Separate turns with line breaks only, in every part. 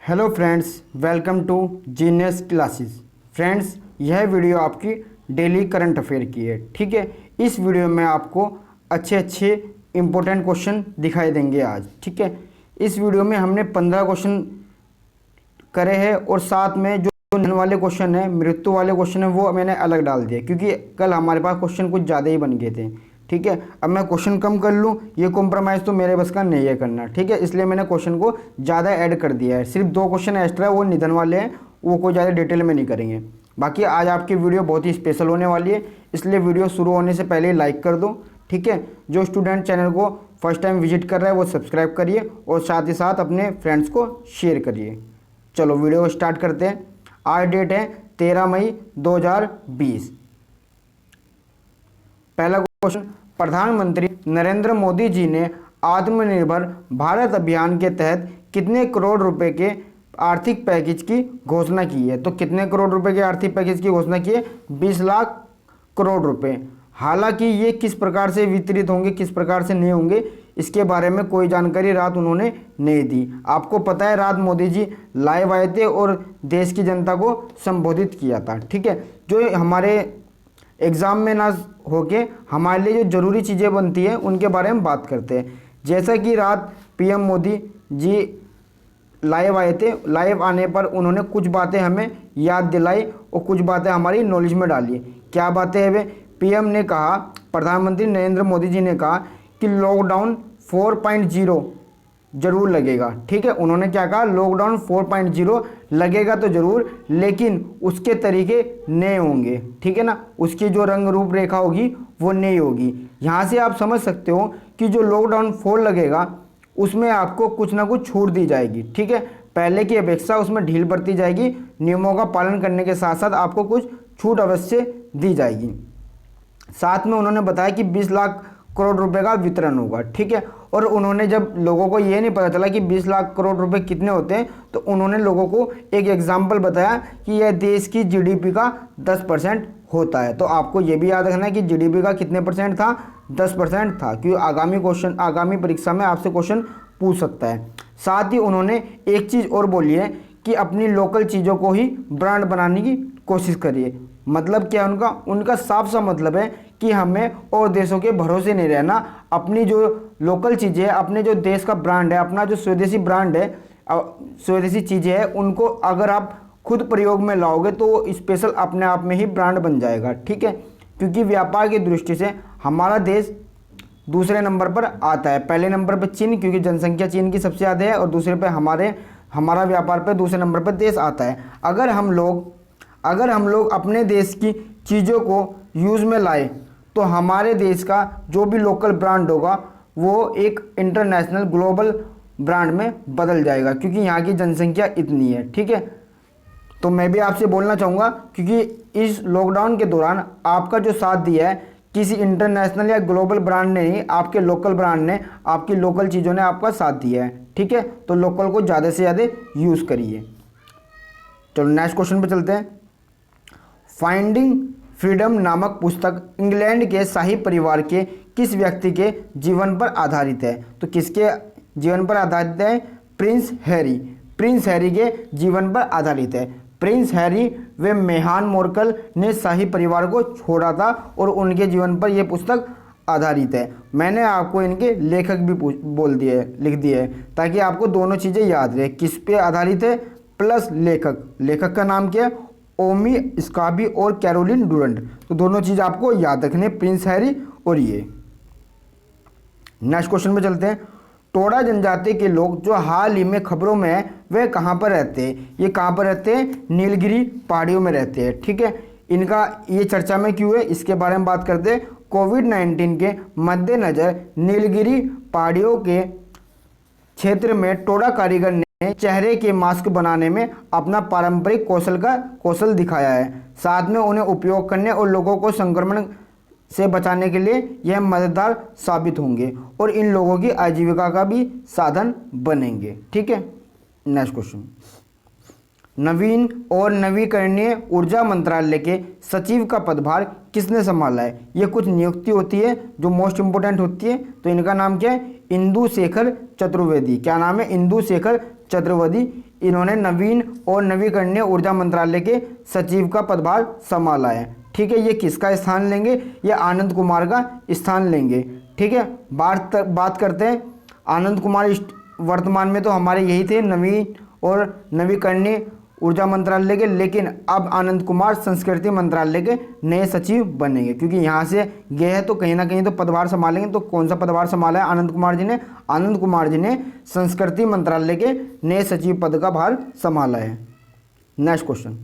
Hello friends, welcome to Genius Classes. Friends, यह video आपकी daily current affair की है। ठीक है, इस वीडियो में आपको अच्छे अच्छे इम्पोर्टेंट क्वेश्चन दिखाई देंगे आज। ठीक है, इस वीडियो में हमने 15 क्वेश्चन करे हैं और साथ में जो निधन वाले क्वेश्चन है, मृत्यु वाले क्वेश्चन है, वो मैंने अलग डाल दिए क्योंकि कल हमारे पास क्वेश्चन कुछ ज़्यादा ही बन गए थे। ठीक है, अब मैं क्वेश्चन कम कर लूँ, ये कॉम्प्रोमाइज़ तो मेरे बस का नहीं है करना। ठीक है, इसलिए मैंने क्वेश्चन को ज़्यादा ऐड कर दिया है। सिर्फ 2 क्वेश्चन एक्स्ट्रा वो निधन वाले हैं, वो कोई ज़्यादा डिटेल में नहीं करेंगे। बाकी आज आपकी वीडियो बहुत ही स्पेशल होने वाली है, इसलिए वीडियो शुरू होने से पहले ही लाइक कर दो। ठीक है, जो स्टूडेंट चैनल को फर्स्ट टाइम विजिट कर रहा है वो सब्सक्राइब करिए और साथ ही साथ अपने फ्रेंड्स को शेयर करिए। चलो वीडियो को स्टार्ट करते हैं। आज डेट है 13 मई 2020। पहला क्वेश्चन, प्रधानमंत्री नरेंद्र मोदी जी ने आत्मनिर्भर भारत अभियान के तहत कितने करोड़ रुपए के आर्थिक पैकेज की घोषणा की है? तो कितने करोड़ रुपए के आर्थिक पैकेज की घोषणा की है? 20 लाख करोड़ रुपए। हालांकि ये किस प्रकार से वितरित होंगे, किस प्रकार से नहीं होंगे, इसके बारे में कोई जानकारी रात उन्होंने नहीं दी। आपको पता है रात मोदी जी लाइव आए थे और देश की जनता को संबोधित किया था। ठीक है, जो हमारे एग्ज़ाम में ना होके हमारे लिए जो ज़रूरी चीज़ें बनती है उनके बारे में बात करते हैं। जैसा कि रात पीएम मोदी जी लाइव आए थे, लाइव आने पर उन्होंने कुछ बातें हमें याद दिलाई और कुछ बातें हमारी नॉलेज में डाली। क्या बातें हैं वे? पीएम ने कहा, प्रधानमंत्री नरेंद्र मोदी जी ने कहा कि लॉकडाउन 4.0 जरूर लगेगा। ठीक है, उन्होंने क्या कहा? लॉकडाउन 4.0 लगेगा तो जरूर, लेकिन उसके तरीके नए होंगे। ठीक है ना, उसकी जो रंग रूप रेखा होगी वो नई होगी। यहाँ से आप समझ सकते हो कि जो लॉकडाउन 4 लगेगा उसमें आपको कुछ ना कुछ छूट दी जाएगी। ठीक है, पहले की अपेक्षा उसमें ढील बरती जाएगी, नियमों का पालन करने के साथ साथ आपको कुछ छूट अवश्य दी जाएगी। साथ में उन्होंने बताया कि 20 लाख करोड़ रुपए का वितरण होगा। ठीक है, और उन्होंने जब लोगों को ये नहीं पता चला कि 20 लाख करोड़ रुपए कितने होते हैं, तो उन्होंने लोगों को एक एग्जाम्पल बताया कि यह देश की जीडीपी का 10% होता है। तो आपको ये भी याद रखना है कि जीडीपी का कितने परसेंट था? 10% था, क्योंकि आगामी परीक्षा में आपसे क्वेश्चन पूछ सकता है। साथ ही उन्होंने एक चीज़ और बोली है कि अपनी लोकल चीज़ों को ही ब्रांड बनाने की कोशिश करिए। मतलब क्या है उनका साफ सा मतलब है कि हमें और देशों के भरोसे नहीं रहना। अपनी जो लोकल चीज़ें हैं, अपने जो देश का ब्रांड है, अपना जो स्वदेशी ब्रांड है, स्वदेशी चीज़ें हैं, उनको अगर आप खुद प्रयोग में लाओगे तो स्पेशल अपने आप में ही ब्रांड बन जाएगा। ठीक है, क्योंकि व्यापार की दृष्टि से हमारा देश दूसरे नंबर पर आता है। पहले नंबर पर चीन, क्योंकि जनसंख्या चीन की सबसे ज़्यादा है, और दूसरे पे हमारा व्यापार पर दूसरे नंबर पर देश आता है। अगर हम लोग अपने देश की चीज़ों को यूज़ में लाए तो हमारे देश का जो भी लोकल ब्रांड होगा वो एक इंटरनेशनल ग्लोबल ब्रांड में बदल जाएगा, क्योंकि यहाँ की जनसंख्या इतनी है। ठीक है, तो मैं भी आपसे बोलना चाहूँगा, क्योंकि इस लॉकडाउन के दौरान आपका जो साथ दिया है किसी इंटरनेशनल या ग्लोबल ब्रांड ने नहीं, आपके लोकल ब्रांड ने, आपकी लोकल चीज़ों ने आपका साथ दिया है। ठीक है, तो लोकल को ज़्यादा से ज़्यादा यूज़ करिए। चलो नेक्स्ट क्वेश्चन पे चलते हैं। फाइंडिंग फ्रीडम नामक पुस्तक इंग्लैंड के शाही परिवार के किस व्यक्ति के जीवन पर आधारित है? तो किसके जीवन पर आधारित है? प्रिंस हैरी के जीवन पर आधारित है। प्रिंस हैरी व मेहान मोर्कल ने शाही परिवार को छोड़ा था और उनके जीवन पर यह पुस्तक आधारित है। मैंने आपको इनके लेखक भी लिख दिए है ताकि आपको दोनों चीज़ें याद रहे, किस पे आधारित है प्लस लेखक का नाम क्या है? ओमी स्काबी और कैरोलिन डुरंट। तो दोनों चीज़ आपको याद रखने, प्रिंस हैरी और ये। नेक्स्ट क्वेश्चन पे चलते हैं। टोडा जनजाति के लोग जो हाल ही में खबरों में है वे कहाँ पर रहते हैं? ये कहाँ पर रहते हैं? नीलगिरी पहाड़ियों में रहते हैं। ठीक है, इनका ये चर्चा में क्यों है इसके बारे में बात करते हैं। कोविड-19 के मद्देनज़र नीलगिरी पहाड़ियों के क्षेत्र में टोडा कारीगर ने चेहरे के मास्क बनाने में अपना पारंपरिक कौशल दिखाया है। साथ में उन्हें उपयोग करने और लोगों को संक्रमण से बचाने के लिए यह मददगार साबित होंगे और इन लोगों की आजीविका का भी साधन बनेंगे। ठीक है, नेक्स्ट क्वेश्चन। नवीन और नवीकरणीय ऊर्जा मंत्रालय के सचिव का पदभार किसने संभाला है? ये कुछ नियुक्ति होती है जो मोस्ट इंपोर्टेंट होती है। तो इनका नाम क्या है? इंदु शेखर चतुर्वेदी। क्या नाम है? इंदु शेखर चतुर्वेदी, इन्होंने नवीन और नवीकरणीय ऊर्जा मंत्रालय के सचिव का पदभार संभाला है। ठीक है, ये किसका स्थान लेंगे? ये आनंद कुमार का स्थान लेंगे। ठीक है, बात करते हैं आनंद कुमार वर्तमान में तो हमारे यही थे नवीन और नवीकरणीय ऊर्जा मंत्रालय के, लेकिन अब आनंद कुमार संस्कृति मंत्रालय के नए सचिव बनेंगे, क्योंकि यहाँ से गए हैं तो कहीं ना कहीं तो पदभार संभालेंगे। तो कौन सा पदभार संभाला है आनंद कुमार जी ने? आनंद कुमार जी ने संस्कृति मंत्रालय के नए सचिव पद का भार संभाला है। नेक्स्ट क्वेश्चन,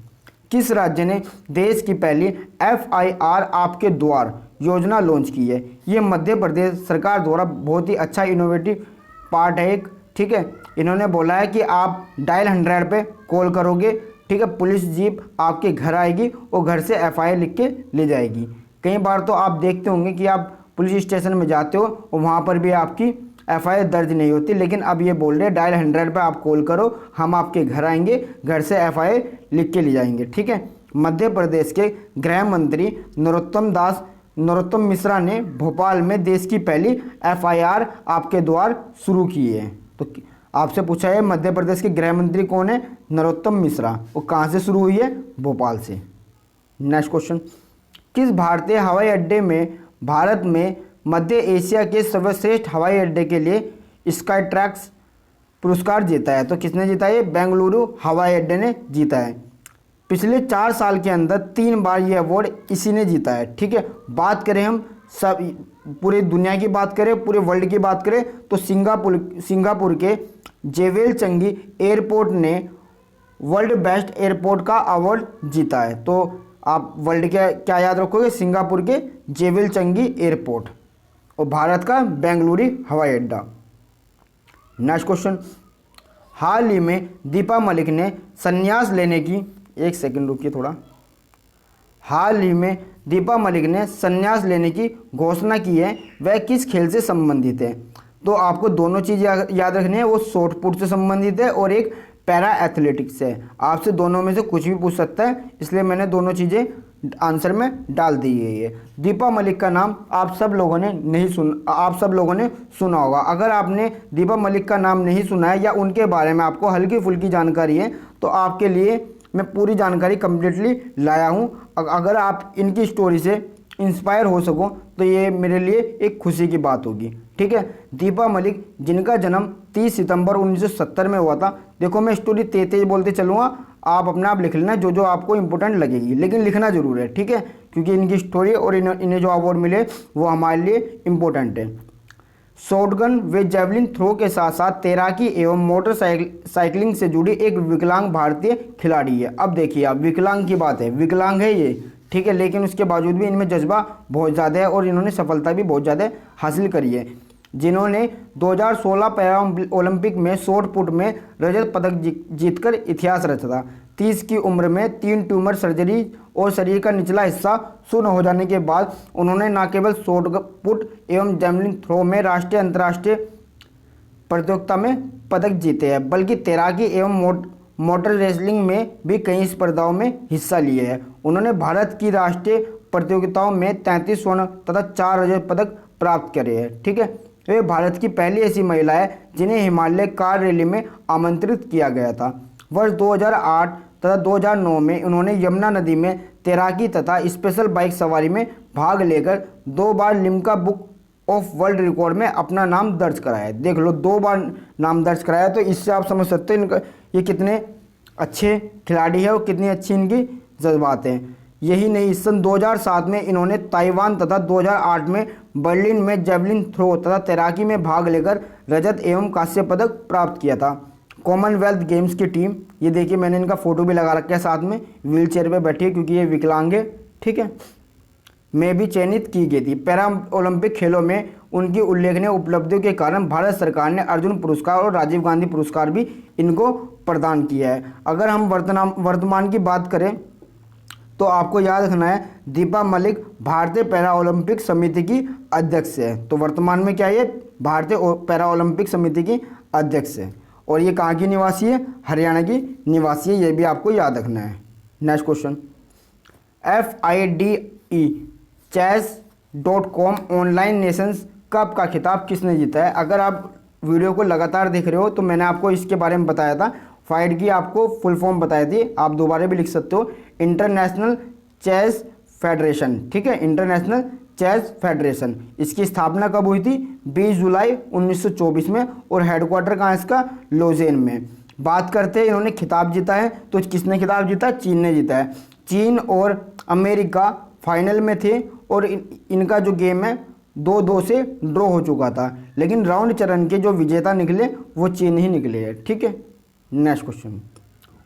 किस राज्य ने देश की पहली FIR आपके द्वार योजना लॉन्च की है? ये मध्य प्रदेश सरकार द्वारा बहुत ही अच्छा इनोवेटिव पार्ट है एक। ठीक है, इन्होंने बोला है कि आप डायल 100 पे कॉल करोगे, ठीक है, पुलिस जीप आपके घर आएगी और घर से FIR लिख के ले जाएगी। कई बार तो आप देखते होंगे कि आप पुलिस स्टेशन में जाते हो और वहाँ पर भी आपकी FIR दर्ज नहीं होती, लेकिन अब ये बोल रहे हैं डायल 100 पे आप कॉल करो, हम आपके घर आएंगे, घर से FIR लिख के ले जाएंगे। ठीक है, मध्य प्रदेश के गृह मंत्री नरोत्तम मिश्रा ने भोपाल में देश की पहली FIR आपके द्वार शुरू की है। तो आपसे पूछा है मध्य प्रदेश के गृह मंत्री कौन है? नरोत्तम मिश्रा। वो कहाँ से शुरू हुई है? भोपाल से। नेक्स्ट क्वेश्चन, किस भारतीय हवाई अड्डे में भारत में मध्य एशिया के सर्वश्रेष्ठ हवाई अड्डे के लिए स्काई ट्रैक्स पुरस्कार जीता है? तो किसने जीता है? बेंगलुरु हवाई अड्डे ने जीता है। पिछले 4 साल के अंदर 3 बार ये अवार्ड इसी ने जीता है। ठीक है, बात करें हम सब पूरी दुनिया की बात करें, पूरे वर्ल्ड की बात करें तो सिंगापुर के जेवेल चंगी एयरपोर्ट ने वर्ल्ड बेस्ट एयरपोर्ट का अवार्ड जीता है। तो आप वर्ल्ड के क्या याद रखोगे? सिंगापुर के जेवेल चंगी एयरपोर्ट और भारत का बेंगलुरु हवाई अड्डा। नेक्स्ट क्वेश्चन, हाल ही में दीपा मलिक ने संन्यास लेने की, एक सेकंड रुकिए थोड़ा, हाल ही में दीपा मलिक ने संन्यास लेने की घोषणा की है, वह किस खेल से संबंधित है? तो आपको दोनों चीज़ याद रखनी है, वो शॉट पुट से संबंधित है और एक पैरा एथलेटिक्स है। आपसे दोनों में से कुछ भी पूछ सकता है, इसलिए मैंने दोनों चीज़ें आंसर में डाल दी है। दीपा मलिक का नाम आप सब लोगों ने सुना होगा। अगर आपने दीपा मलिक का नाम नहीं सुना है या उनके बारे में आपको हल्की फुल्की जानकारी है तो आपके लिए मैं पूरी जानकारी कम्प्लीटली लाया हूँ। अगर आप इनकी स्टोरी से इंस्पायर हो सको तो ये मेरे लिए एक खुशी की बात होगी। ठीक है, दीपा मलिक जिनका जन्म 30 सितंबर 1970 में हुआ था। देखो मैं स्टोरी तेज बोलते चलूँगा, आप अपने आप लिख लेना जो आपको इंपॉर्टेंट लगेगी, लेकिन लिखना जरूर है। ठीक है, क्योंकि इनकी स्टोरी और इन्हें जो अवार्ड मिले वो हमारे लिए इम्पोर्टेंट है। शॉटगन व जेवलिन थ्रो के साथ साथ तैराकी एवं मोटरसाइकिलिंग से जुड़ी एक विकलांग भारतीय खिलाड़ी है। अब देखिए, आप विकलांग की बात है, विकलांग है ये, ठीक है, लेकिन उसके बावजूद भी इनमें जज्बा बहुत ज़्यादा है और इन्होंने सफलता भी बहुत ज़्यादा हासिल करी है। जिन्होंने 2016 पैरा ओलंपिक में शॉट पुट में रजत पदक जीतकर इतिहास रचा था। 30 की उम्र में 3 ट्यूमर सर्जरी और शरीर का निचला हिस्सा शून्य हो जाने के बाद उन्होंने न केवल शॉट पुट एवं जेवलिन थ्रो में राष्ट्रीय अंतर्राष्ट्रीय प्रतियोगिता में पदक जीते हैं, बल्कि तैराकी एवं मोटर रेसलिंग में भी कई स्पर्धाओं में हिस्सा लिए हैं। उन्होंने भारत की राष्ट्रीय प्रतियोगिताओं में 33 स्वर्ण तथा 4 रजत पदक प्राप्त करे हैं। ठीक है, वे भारत की पहली ऐसी महिला है जिन्हें हिमालय कार रैली में आमंत्रित किया गया था। वर्ष 2008 तथा 2009 में उन्होंने यमुना नदी में तैराकी तथा स्पेशल बाइक सवारी में भाग लेकर 2 बार Limca Book of World Record में अपना नाम दर्ज कराया। देख लो, 2 बार नाम दर्ज कराया, तो इससे आप समझ सकते हो ये कितने अच्छे खिलाड़ी है और कितनी अच्छी इनकी जज्बात हैं। यही नहीं, सन 2007 में इन्होंने ताइवान तथा 2008 में बर्लिन में जेवलिन थ्रो तथा तैराकी में भाग लेकर रजत एवं कांस्य पदक प्राप्त किया था। कॉमनवेल्थ गेम्स की टीम, ये देखिए मैंने इनका फोटो भी लगा रखा है साथ में, व्हील चेयर पर बैठी है क्योंकि ये विकलांग है। ठीक है, में भी चयनित की गई थी। पैरा ओलंपिक खेलों में उनकी उल्लेखनीय उपलब्धियों के कारण भारत सरकार ने अर्जुन पुरस्कार और राजीव गांधी पुरस्कार भी इनको प्रदान किया है। अगर हम वर्तमान की बात करें तो आपको याद रखना है, दीपा मलिक भारतीय पैरा ओलंपिक समिति की अध्यक्ष है। तो वर्तमान में क्या है, भारतीय पैरा ओलंपिक समिति की अध्यक्ष है और ये कहाँ की निवासी है, हरियाणा की निवासी है, ये भी आपको याद रखना है। Next question, FIDE chess.com online Nations cup का खिताब किसने जीता है? अगर आप वीडियो को लगातार देख रहे हो तो मैंने आपको इसके बारे में बताया था। फाइड की आपको फुल फॉर्म बताई थी, आप दोबारा भी लिख सकते हो, इंटरनेशनल चेस फेडरेशन। ठीक है, इंटरनेशनल चेस फेडरेशन। इसकी स्थापना कब हुई थी? 20 जुलाई 1924 में, और हेडक्वार्टर कहाँ है इसका? लोजेन में। बात करते हैं इन्होंने खिताब जीता है, तो किसने खिताब जीता? चीन ने जीता है। चीन और अमेरिका फाइनल में थे और इनका जो गेम है 2-2 से ड्रॉ हो चुका था, लेकिन राउंड चरण के जो विजेता निकले वो चीन ही निकले हैं। ठीक है, नेक्स्ट क्वेश्चन,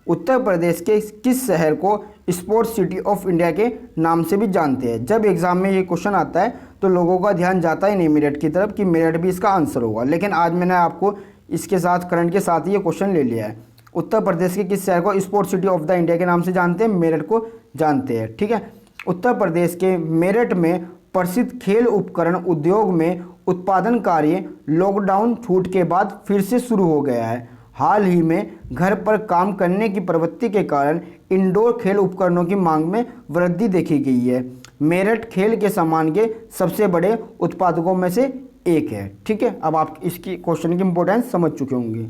उत्तर प्रदेश के किस शहर को स्पोर्ट्स सिटी ऑफ इंडिया के नाम से भी जानते हैं? जब एग्जाम में ये क्वेश्चन आता है तो लोगों का ध्यान जाता ही नहीं मेरठ की तरफ कि मेरठ भी इसका आंसर होगा, लेकिन आज मैंने आपको इसके साथ करंट के साथ ही ये क्वेश्चन ले लिया है। उत्तर प्रदेश के किस शहर को sports city of the India के नाम से जानते हैं? मेरठ को जानते हैं। ठीक है, उत्तर प्रदेश के मेरठ में प्रसिद्ध खेल उपकरण उद्योग में उत्पादन कार्य लॉकडाउन छूट के बाद फिर से शुरू हो गया है। हाल ही में घर पर काम करने की प्रवृत्ति के कारण इंडोर खेल उपकरणों की मांग में वृद्धि देखी गई है। मेरठ खेल के सामान के सबसे बड़े उत्पादकों में से एक है। ठीक है, अब आप इसकी क्वेश्चन की इंपॉर्टेंस समझ चुके होंगे।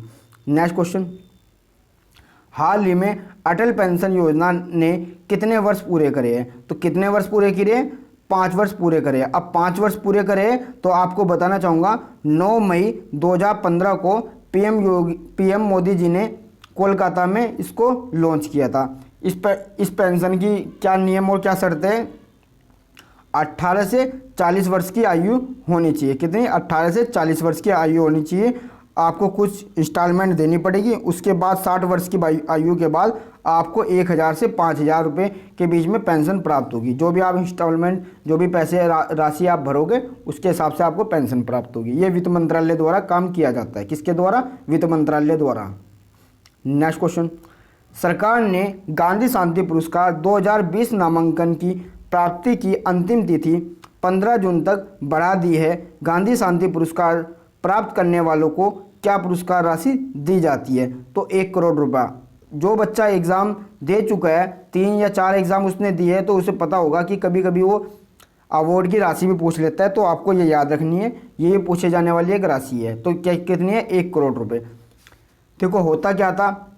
नेक्स्ट क्वेश्चन, हाल ही में अटल पेंशन योजना ने कितने वर्ष पूरे करे हैं? तो कितने वर्ष पूरे किए? 5 वर्ष पूरे करे। अब 5 वर्ष पूरे करे तो आपको बताना चाहूँगा 9 मई 2015 को पीएम मोदी जी ने कोलकाता में इसको लॉन्च किया था। इस पेंशन की क्या नियम और क्या शर्तें हैं? 18 से 40 वर्ष की आयु होनी चाहिए। कितनी? 18 से 40 वर्ष की आयु होनी चाहिए। आपको कुछ इंस्टॉलमेंट देनी पड़ेगी। उसके बाद 60 वर्ष की आयु के बाद आपको 1000 से 5000 रुपये के बीच में पेंशन प्राप्त होगी। जो भी आप इंस्टॉलमेंट, जो भी पैसे राशि आप भरोगे उसके हिसाब से आपको पेंशन प्राप्त होगी। ये वित्त मंत्रालय द्वारा काम किया जाता है। किसके द्वारा? वित्त मंत्रालय द्वारा। नेक्स्ट क्वेश्चन, सरकार ने गांधी शांति पुरस्कार 2020 नामांकन की प्राप्ति की अंतिम तिथि 15 जून तक बढ़ा दी है। गांधी शांति पुरस्कार प्राप्त करने वालों को क्या पुरस्कार राशि दी जाती है? तो 1 करोड़ रुपया। जो बच्चा एग्ज़ाम दे चुका है, 3 या 4 एग्ज़ाम उसने दिए है, तो उसे पता होगा कि कभी कभी वो अवार्ड की राशि भी पूछ लेता है, तो आपको ये याद रखनी है, ये पूछे जाने वाली एक राशि है। तो क्या कितनी है? 1 करोड़ रुपये। देखो होता क्या था,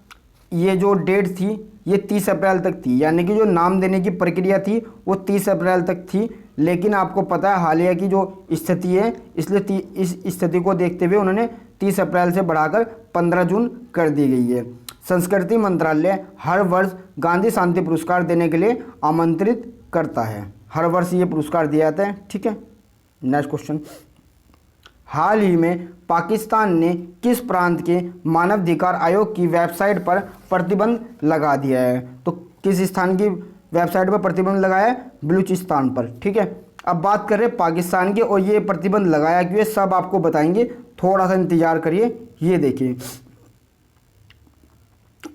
ये जो डेट थी ये 30 अप्रैल तक थी, यानी कि जो नाम देने की प्रक्रिया थी वो 30 अप्रैल तक थी, लेकिन आपको पता है हालिया की जो स्थिति है, इसलिए इस स्थिति को देखते हुए उन्होंने 30 अप्रैल से बढ़ाकर 15 जून कर दी गई है। संस्कृति मंत्रालय हर वर्ष गांधी शांति पुरस्कार देने के लिए आमंत्रित करता है। हर वर्ष ये पुरस्कार दिया जाता है। ठीक है, नेक्स्ट क्वेश्चन, हाल ही में पाकिस्तान ने किस प्रांत के मानवाधिकार आयोग की वेबसाइट पर प्रतिबंध लगा दिया है? तो किस स्थान की वेबसाइट पर प्रतिबंध लगाया है? बलूचिस्तान पर। ठीक है, अब बात कर रहे हैं पाकिस्तान की, और ये प्रतिबंध लगाया क्यों है सब आपको बताएंगे, थोड़ा सा इंतजार करिए। ये देखिए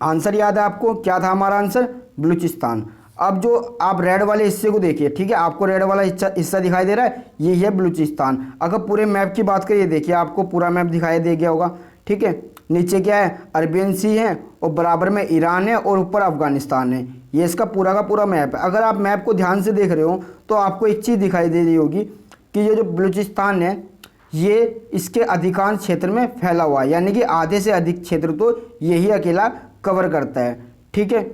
आंसर याद है आपको? क्या था हमारा आंसर? बलूचिस्तान। अब जो आप रेड वाले हिस्से को देखिए, ठीक है, आपको रेड वाला हिस्सा दिखाई दे रहा है, ये है बलूचिस्तान। अगर पूरे मैप की बात करिए, देखिए आपको पूरा मैप दिखाई दे गया होगा। ठीक है, नीचे क्या है? अरेबियन सी है, और बराबर में ईरान है, और ऊपर अफगानिस्तान है। ये इसका पूरा का पूरा मैप है। अगर आप मैप को ध्यान से देख रहे हो तो आपको एक चीज़ दिखाई दे रही होगी कि ये जो बलूचिस्तान है ये इसके अधिकांश क्षेत्र में फैला हुआ है, यानी कि आधे से अधिक क्षेत्र तो यही अकेला कवर करता है। ठीक है,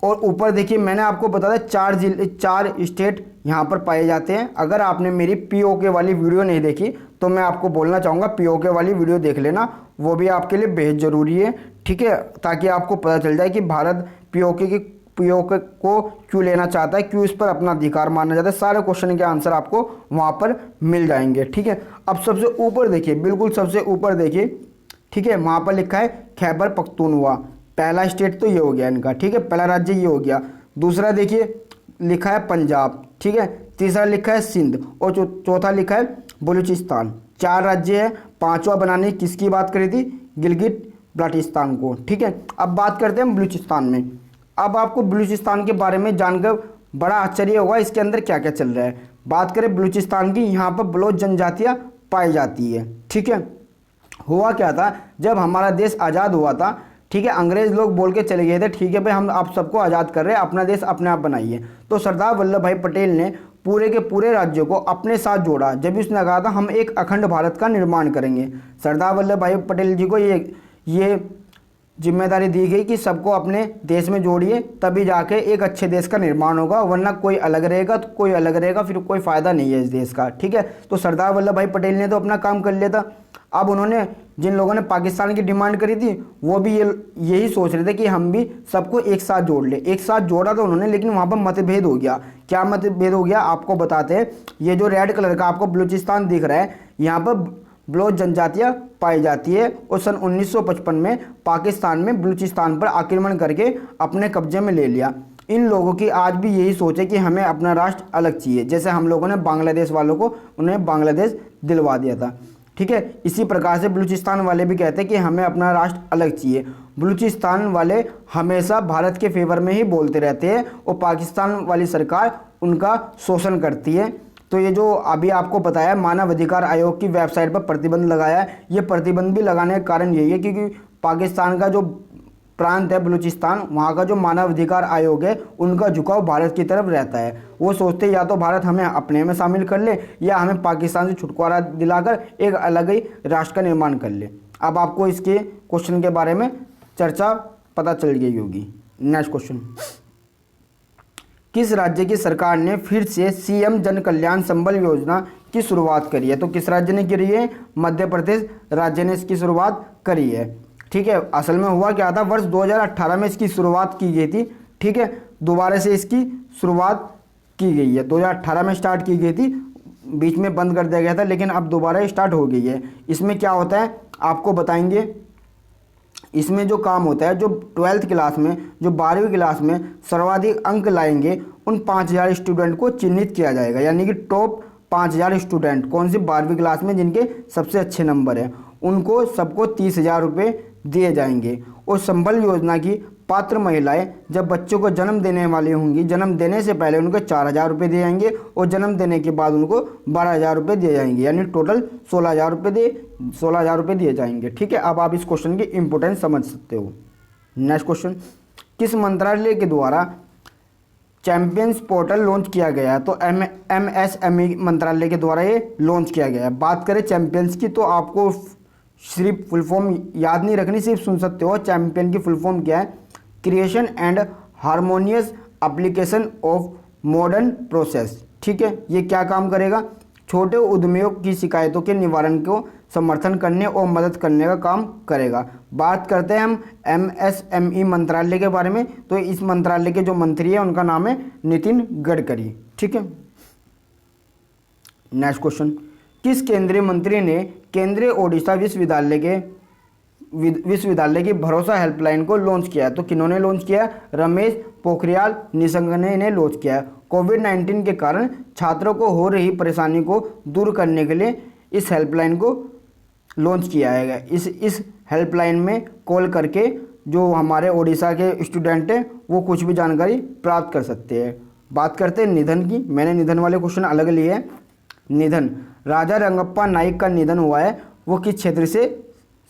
और ऊपर देखिए मैंने आपको बताया 4 स्टेट यहाँ पर पाए जाते हैं। अगर आपने मेरी पीओके वाली वीडियो नहीं देखी तो मैं आपको बोलना चाहूँगा पीओके वाली वीडियो देख लेना, वो भी आपके लिए बेहद ज़रूरी है। ठीक है, ताकि आपको पता चल जाए कि भारत पीओके को क्यों लेना चाहता है, क्यों इस पर अपना अधिकार मानना चाहता है। सारे क्वेश्चन के आंसर आपको वहाँ पर मिल जाएंगे। ठीक है, अब सबसे ऊपर देखिए, बिल्कुल सबसे ऊपर देखिए, ठीक है, वहाँ पर लिखा है खैबर पख्तूनख्वा। पहला स्टेट तो ये हो गया इनका। ठीक है, पहला राज्य ये हो गया। दूसरा देखिए लिखा है पंजाब। ठीक है, तीसरा लिखा है सिंध, और चौथा लिखा है बलूचिस्तान। 4 राज्य है। 5वां बनाने किसकी बात करी थी? गिलगिट बाल्टिस्तान को। ठीक है, अब बात करते हैं बलूचिस्तान में। अब आपको बलूचिस्तान के बारे में जानकर बड़ा आश्चर्य होगा इसके अंदर क्या क्या चल रहा है। बात करें बलूचिस्तान की, यहाँ पर बलोच जनजातियाँ पाई जाती है। ठीक है, हुआ क्या था जब हमारा देश आज़ाद हुआ था, ठीक है, अंग्रेज लोग बोल के चले गए थे ठीक है भाई हम आप सबको आज़ाद कर रहे हैं, अपना देश अपने आप बनाइए। तो सरदार वल्लभ भाई पटेल ने पूरे के पूरे राज्यों को अपने साथ जोड़ा, जब उसने कहा था हम एक अखंड भारत का निर्माण करेंगे। सरदार वल्लभ भाई पटेल जी को ये जिम्मेदारी दी गई कि सबको अपने देश में जोड़िए, तभी जाके एक अच्छे देश का निर्माण होगा, वरना कोई अलग रहेगा तो कोई अलग रहेगा, फिर कोई फ़ायदा नहीं है इस देश का। ठीक है, तो सरदार वल्लभ भाई पटेल ने तो अपना काम कर लिया था। अब उन्होंने, जिन लोगों ने पाकिस्तान की डिमांड करी थी, वो भी यही सोच रहे थे कि हम भी सबको एक साथ जोड़ ले। एक साथ जोड़ा था उन्होंने, लेकिन वहाँ पर मतभेद हो गया। क्या मतभेद हो गया आपको बताते हैं। ये जो रेड कलर का आपको बलूचिस्तान दिख रहा है, यहाँ पर बलोच जनजातियाँ पाई जाती है, और सन 1955 में पाकिस्तान में बलूचिस्तान पर आक्रमण करके अपने कब्जे में ले लिया। इन लोगों की आज भी यही सोच है कि हमें अपना राष्ट्र अलग चाहिए, जैसे हम लोगों ने बांग्लादेश वालों को उन्हें बांग्लादेश दिलवा दिया था। ठीक है, इसी प्रकार से बलूचिस्तान वाले भी कहते हैं कि हमें अपना राष्ट्र अलग चाहिए। बलूचिस्तान वाले हमेशा भारत के फेवर में ही बोलते रहते हैं, और पाकिस्तान वाली सरकार उनका शोषण करती है। तो ये जो अभी आपको बताया, मानव अधिकार आयोग की वेबसाइट पर प्रतिबंध लगाया है, ये प्रतिबंध भी लगाने का कारण यही है क्योंकि पाकिस्तान का जो प्रांत है बलूचिस्तान, वहाँ का जो मानव अधिकार आयोग है, उनका झुकाव भारत की तरफ रहता है। वो सोचते या तो भारत हमें अपने में शामिल कर ले, या हमें पाकिस्तान से छुटकारा दिलाकर एक अलग ही राष्ट्र का निर्माण कर ले। अब आपको इसके क्वेश्चन के बारे में चर्चा पता चल गई होगी। नेक्स्ट क्वेश्चन, किस राज्य की सरकार ने फिर से सीएम जन कल्याण संबल योजना की शुरुआत करी है? तो किस राज्य ने करी है? मध्य प्रदेश राज्य ने इसकी शुरुआत करी है। ठीक है, असल में हुआ क्या था, वर्ष 2018 में इसकी शुरुआत की गई थी। ठीक है, दोबारा से इसकी शुरुआत की गई है। 2018 में स्टार्ट की गई थी, बीच में बंद कर दिया गया था, लेकिन अब दोबारा स्टार्ट हो गई है। इसमें क्या होता है आपको बताएंगे। इसमें जो काम होता है, जो 12th क्लास में, जो 12वीं क्लास में सर्वाधिक अंक लाएंगे, उन 5000 स्टूडेंट को चिन्हित किया जाएगा। यानी कि टॉप 5000 स्टूडेंट कौन सी 12वीं क्लास में जिनके सबसे अच्छे नंबर हैं, उनको सबको 30,000 रुपये दिए जाएंगे। और संबल योजना की पात्र महिलाएं जब बच्चों को जन्म देने वाली होंगी, जन्म देने से पहले उनको 4,000 रुपये दिए जाएंगे, और जन्म देने के बाद उनको 12,000 रुपये दिए जाएंगे। यानी टोटल 16,000 रुपये दिए जाएंगे। ठीक है, अब आप इस क्वेश्चन की इंपोर्टेंस समझ सकते हो। नेक्स्ट क्वेश्चन, किस मंत्रालय के द्वारा चैंपियंस पोर्टल लॉन्च किया गया है? तो MSME मंत्रालय के द्वारा ये लॉन्च किया गया है। बात करें चैंपियंस की, तो आपको सिर्फ फुल फॉर्म याद नहीं रखनी, सिर्फ सुन सकते हो। चैंपियन की फुल फॉर्म क्या है? Creation and harmonious application of modern process. ठीक है, ये क्या काम करेगा? छोटे उद्यमियों की शिकायतों के निवारण को समर्थन करने और मदद करने का काम करेगा। बात करते हैं हम MSME मंत्रालय के बारे में, तो इस मंत्रालय के जो मंत्री है उनका नाम है नितिन गडकरी। ठीक है, नेक्स्ट क्वेश्चन, किस केंद्रीय मंत्री ने केंद्रीय ओडिशा विश्वविद्यालय की भरोसा हेल्पलाइन को लॉन्च किया? तो किन्होंने लॉन्च किया? रमेश पोखरियाल निशंक ने इन्हें लॉन्च किया। कोविड-19 के कारण छात्रों को हो रही परेशानी को दूर करने के लिए इस हेल्पलाइन को लॉन्च किया है। इस हेल्पलाइन में कॉल करके जो हमारे ओडिशा के स्टूडेंट हैं वो कुछ भी जानकारी प्राप्त कर सकते हैं। बात करते हैं निधन की। मैंने निधन वाले क्वेश्चन अलग लिए हैं। निधन, राजा रंगप्पा नाइक का निधन हुआ है, वो किस क्षेत्र से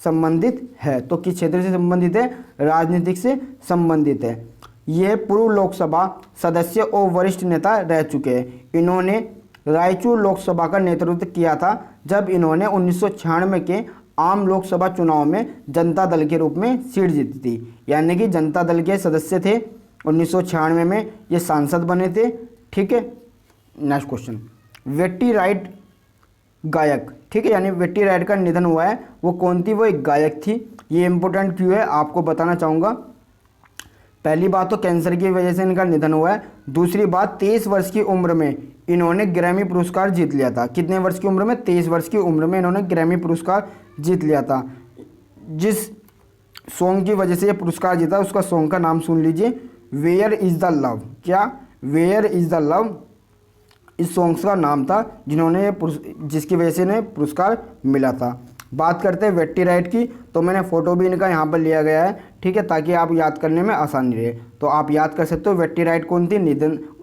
संबंधित है? तो किस क्षेत्र से संबंधित है? राजनीतिक से संबंधित है। यह पूर्व लोकसभा सदस्य और वरिष्ठ नेता रह चुके हैं। इन्होंने रायचूर लोकसभा का नेतृत्व किया था जब इन्होंने 1996 के आम लोकसभा चुनाव में जनता दल के रूप में सीट जीती थी। यानी कि जनता दल के सदस्य थे। 1996 में ये सांसद बने थे। ठीक है, नेक्स्ट क्वेश्चन, वेट्टी राइट गायक। ठीक है, यानी वेट्टी राइट का निधन हुआ है, वो कौन थी? वो एक गायक थी। ये इंपॉर्टेंट क्यों है आपको बताना चाहूँगा। पहली बात तो कैंसर की वजह से इनका निधन हुआ है। दूसरी बात, 23 वर्ष की उम्र में इन्होंने ग्रैमी पुरस्कार जीत लिया था। कितने वर्ष की उम्र में? 23 वर्ष की उम्र में इन्होंने ग्रैमी पुरस्कार जीत लिया था। जिस सॉन्ग की वजह से ये पुरस्कार जीता उसका सॉन्ग का नाम सुन लीजिए, वेयर इज़ द लव। क्या? वेयर इज़ द लव इस सॉन्ग्स का नाम था जिसकी वजह से इन्हें पुरस्कार मिला था। बात करते हैं वेट्टी राइट की, तो मैंने फ़ोटो भी इनका यहाँ पर लिया गया है। ठीक है, ताकि आप याद करने में आसानी रहे। तो आप याद कर सकते हो वेट्टी राइट कौन थी?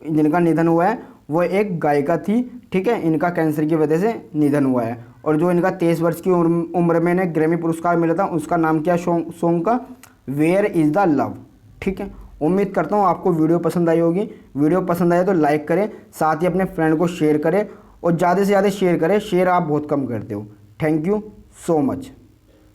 जिनका निधन हुआ है वो एक गायिका थी। ठीक है, इनका कैंसर की वजह से निधन हुआ है। और जो इनका 23 वर्ष की उम्र में इन्हें ग्रैमी पुरस्कार मिला था उसका नाम क्या? सॉन्ग का वेयर इज़ द लव। ठीक है, उम्मीद करता हूँ आपको वीडियो पसंद आई होगी। वीडियो पसंद आए तो लाइक करें, साथ ही अपने फ्रेंड को शेयर करें और ज़्यादा से ज़्यादा शेयर करें। शेयर आप बहुत कम करते हो। Thank you so much.